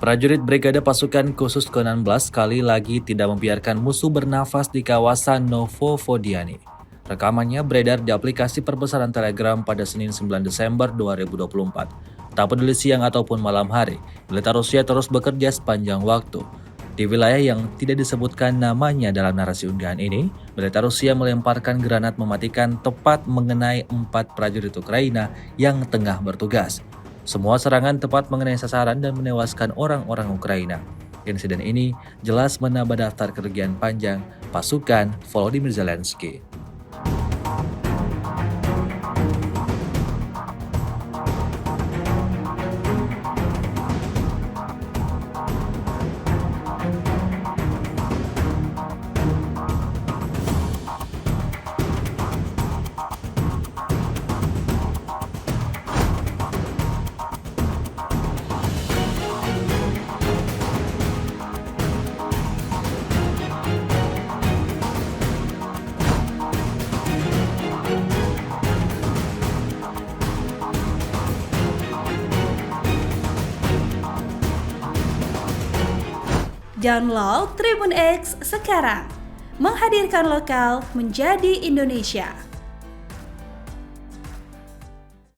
Prajurit Brigade Pasukan Khusus ke-16 kali lagi tidak membiarkan musuh bernafas di kawasan Novo Vodiani. Rekamannya beredar di aplikasi perpesanan Telegram pada Senin 9 Desember 2024. Tak peduli siang ataupun malam hari, militer Rusia terus bekerja sepanjang waktu. Di wilayah yang tidak disebutkan namanya dalam narasi unggahan ini, militer Rusia melemparkan granat mematikan tepat mengenai 4 prajurit Ukraina yang tengah bertugas. Semua serangan tepat mengenai sasaran dan menewaskan orang-orang Ukraina. Insiden ini jelas menambah daftar kerugian panjang pasukan Volodymyr Zelensky. Download Tribun X sekarang, menghadirkan lokal menjadi Indonesia.